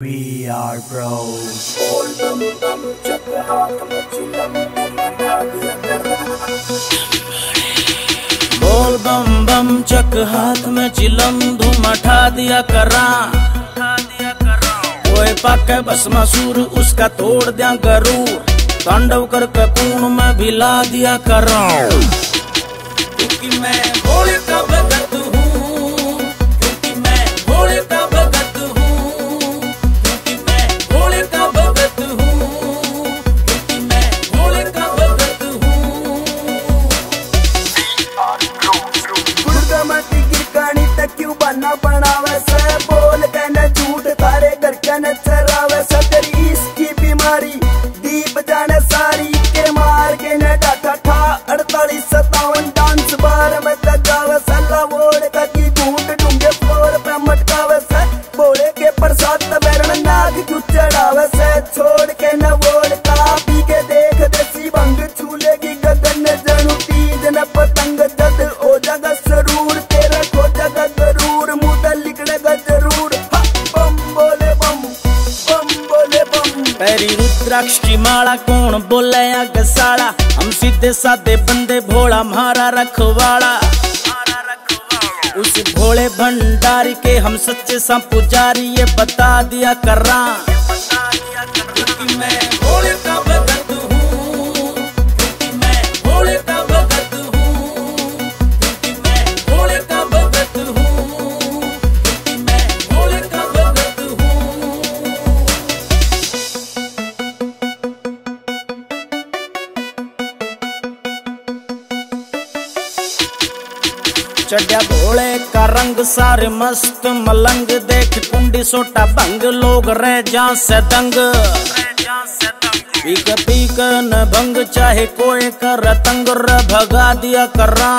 We are bros. बोल बम बम चक हाथ में चिलम धूम उठा दिया करा। कोई पाके बस मसूर उसका तोड़ दिया गरूर। तांडव करके कून में भिला दिया करा। क्योंकि मैं भोले का भगत हूँ, क्योंकि मैं भोले का भगत हूँ, क्योंकि मैं भोले का भगत हूँ, क्योंकि मैं भोले का भगत हूँ। गुड़गमती की कहानी तक क्यों बना बनावे से बोल कहने झूठ तारे घर कहने चरावे से तेरी इसकी बीमारी दीप जाने सारी के मार के ने डाटा ठा 48-57 डांस बार में जावे से लवोड़ का की घूंट डूंगे फ्लोर पे मटकावे से बोले के प्रसाद तबेरण नाग क्यों चढ़ावे से छोड़ के न वोड़ का पी के देख देसी भंग छूलेगी गगन जनू तीज न पतंग जद हो जागा सरूर तेरा खो जागा गरूर मुँह लिखड़ेगा जरूर। बम बोले बम, बम बोले बम। पैरी रुद्राक्ष की माला कौन बोले या गसाड़ा। हम सीधे साधे बंदे भोला म्हारा रखवाड़ा। उस भोले भंडारी के हम सच्चे सा पुजारी ये बता दिया करा। क्योंकि मैं भोले का भगत हूँ, क्योंकि मैं भोले का भगत हूँ, क्योंकि मैं भोले का भगत हूँ, क्योंकि मैं भोले का भगत हूँ। चढ़िया भोले का रंग सारे मस्त मलंग देख कुंडी सोटा भंग लोग रह जा से दंग। पीक पीक न भंग चाहे कोई कर तंग भगा दिया करा।